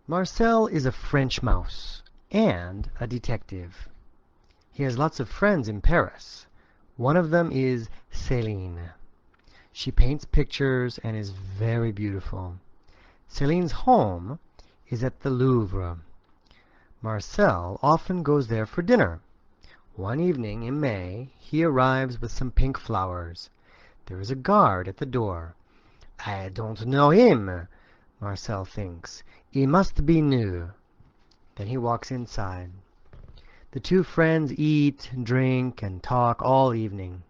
Marcel is a French mouse and a detective. He has lots of friends in Paris. One of them is Céline. She paints pictures and is very beautiful. Céline's home is at the Louvre. Marcel often goes there for dinner. One evening in May, he arrives with some pink flowers. There is a guard at the door. I don't know him, Marcel thinks. He must be new. Then he walks inside. The two friends eat, drink, and talk all evening.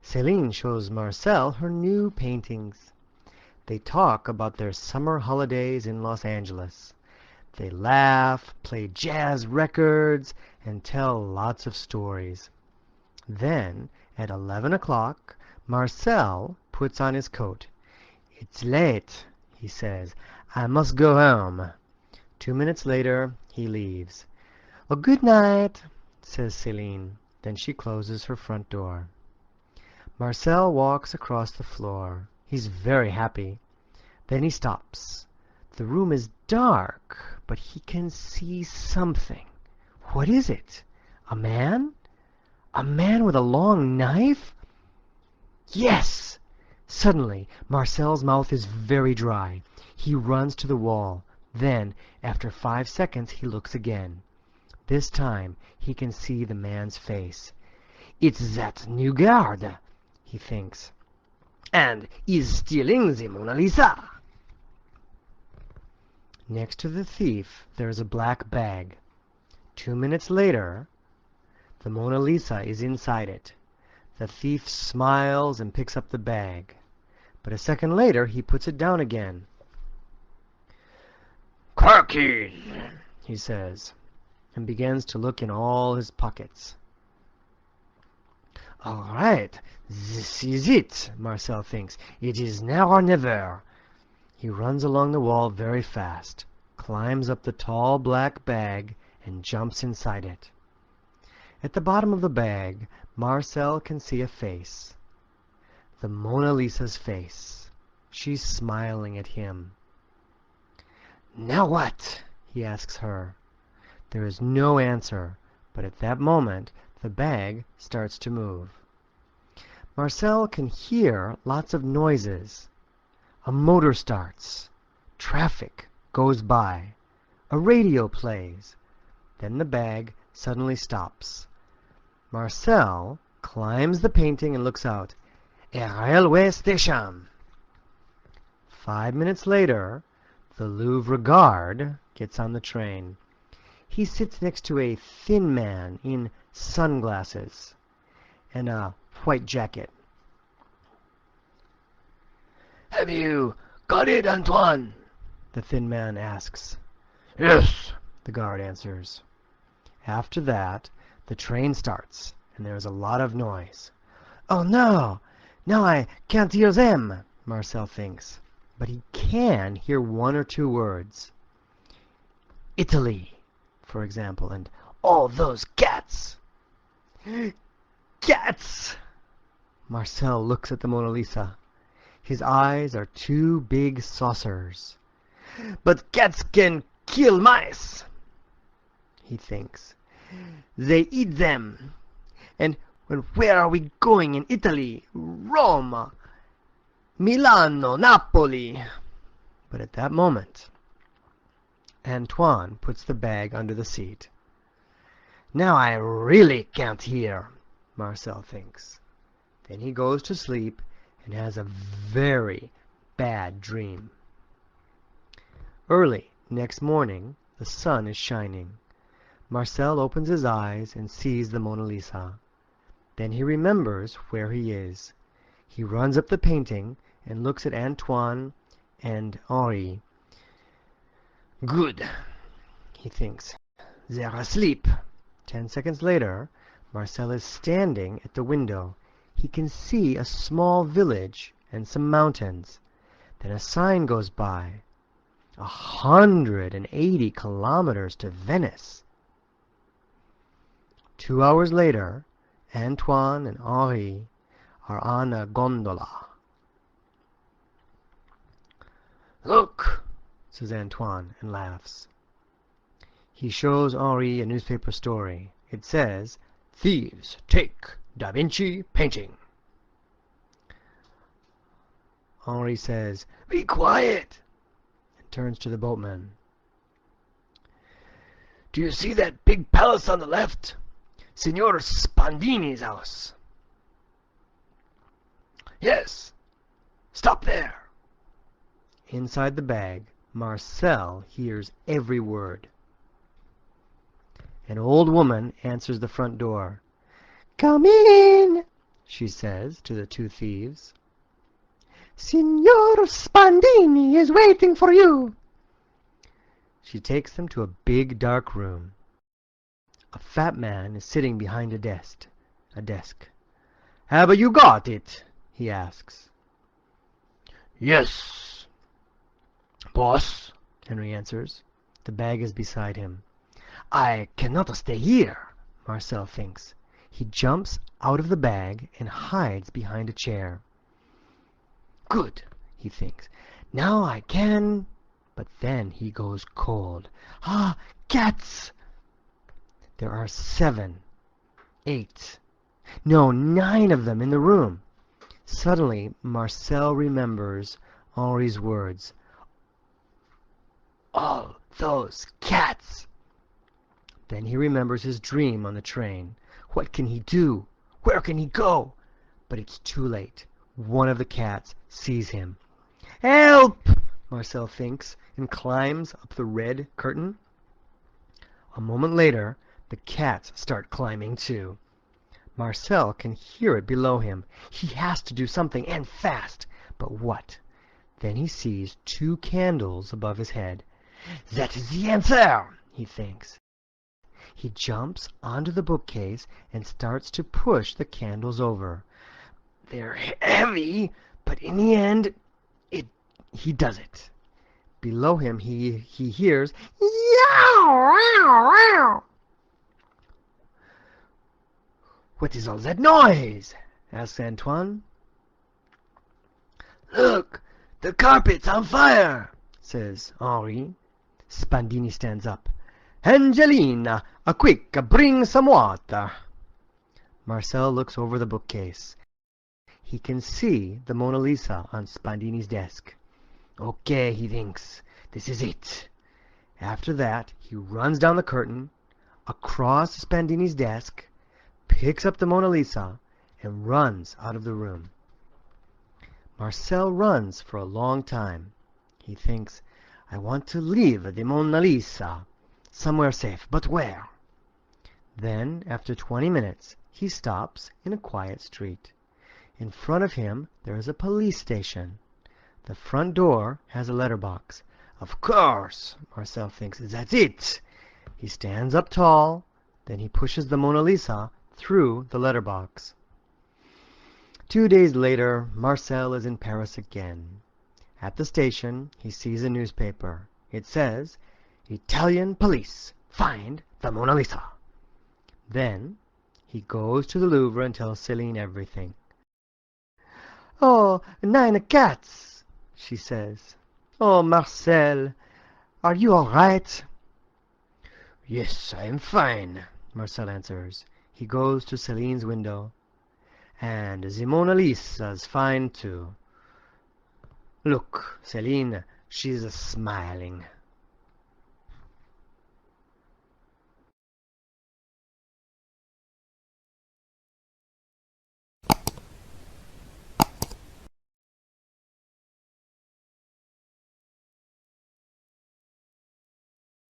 Céline shows Marcel her new paintings. They talk about their summer holidays in Los Angeles. They laugh, play jazz records, and tell lots of stories. Then, at 11 o'clock, Marcel puts on his coat. It's late, he says. I must go home. 2 minutes later, he leaves. Oh, good night, says Céline. Then she closes her front door. Marcel walks across the floor. He's very happy. Then he stops. The room is dark, but he can see something. What is it? A man? A man with a long knife? Yes! Suddenly, Marcel's mouth is very dry. He runs to the wall. Then, after 5 seconds, he looks again. This time, he can see the man's face. It's that new guard, he thinks. And he's stealing the Mona Lisa. Next to the thief, there is a black bag. 2 minutes later, the Mona Lisa is inside it. The thief smiles and picks up the bag. But a second later, he puts it down again. "Car keys," he says, and begins to look in all his pockets. All right, this is it, Marcel thinks. It is now or never. He runs along the wall very fast, climbs up the tall black bag, and jumps inside it. At the bottom of the bag, Marcel can see a face. The Mona Lisa's face. She's smiling at him. Now what? He asks her. There is no answer, but at that moment, the bag starts to move. Marcel can hear lots of noises. A motor starts. Traffic goes by. A radio plays. Then the bag suddenly stops. Marcel climbs the painting and looks out. A railway station. 5 minutes later, the Louvre guard gets on the train. He sits next to a thin man in sunglasses and a white jacket. Have you got it, Antoine? The thin man asks. Yes, the guard answers. After that, the train starts, and there is a lot of noise. Oh no! Now I can't hear them, Marcel thinks. But he can hear one or two words. Italy, for example, and all those cats. Cats! Marcel looks at the Mona Lisa. His eyes are two big saucers. But cats can kill mice, he thinks. They eat them. And where are we going in Italy? Rome, Milano, Napoli. But at that moment, Antoine puts the bag under the seat. Now I really can't hear, Marcel thinks. Then he goes to sleep and has a very bad dream. Early next morning, the sun is shining. Marcel opens his eyes and sees the Mona Lisa. Then he remembers where he is. He runs up the painting and looks at Antoine and Henri. Good, he thinks. They're asleep. 10 seconds later, Marcel is standing at the window. He can see a small village and some mountains. Then a sign goes by. 180 kilometers to Venice. 2 hours later, Antoine and Henri are on a gondola. Look, says Antoine, and laughs. He shows Henri a newspaper story. It says, "Thieves take Da Vinci painting." Henri says, "Be quiet," and turns to the boatman. "Do you see that big palace on the left? Signor Spandini's house." "Yes. Stop there." Inside the bag, Marcel hears every word. An old woman answers the front door. "Come in," she says to the two thieves. "Signor Spandini is waiting for you." She takes them to a big dark room. A fat man is sitting behind a desk. "Have you got it?" he asks. "Yes, boss," Henry answers. The bag is beside him. "I cannot stay here," Marcel thinks. He jumps out of the bag and hides behind a chair. "Good," he thinks. "Now I can—" But then he goes cold. "Ah, cats!" There are 7, 8, no, 9 of them in the room. Suddenly, Marcel remembers Henri's words. "All those cats!" Then he remembers his dream on the train. What can he do? Where can he go? But it's too late. One of the cats sees him. "Help!" Marcel thinks, and climbs up the red curtain. A moment later, the cats start climbing too. Marcel can hear it below him. He has to do something, and fast. But what? Then he sees 2 candles above his head. "That is the answer," he thinks. He jumps onto the bookcase and starts to push the candles over. They're heavy, but in the end, he does it. Below him, he hears, "Yow! What is all that noise?" asks Antoine. "Look, the carpet's on fire," says Henri. Spandini stands up. "Angelina, quick, bring some water." Marcel looks over the bookcase. He can see the Mona Lisa on Spandini's desk. Okay, he thinks, this is it. After that, he runs down the curtain, across Spandini's desk, picks up the Mona Lisa, and runs out of the room. Marcel runs for a long time. He thinks, I want to leave the Mona Lisa somewhere safe, but where? Then, after 20 minutes, he stops in a quiet street. In front of him, there is a police station. The front door has a letterbox. Of course, Marcel thinks, that's it. He stands up tall, then he pushes the Mona Lisa through the letterbox. 2 days later, Marcel is in Paris again. At the station, he sees a newspaper. It says, Italian police find the Mona Lisa. Then, he goes to the Louvre and tells Céline everything. Oh, 9 cats, she says. Oh, Marcel, are you all right? Yes, I am fine, Marcel answers. He goes to Céline's window. And the Mona Lisa's fine too. Look, Céline, she's smiling.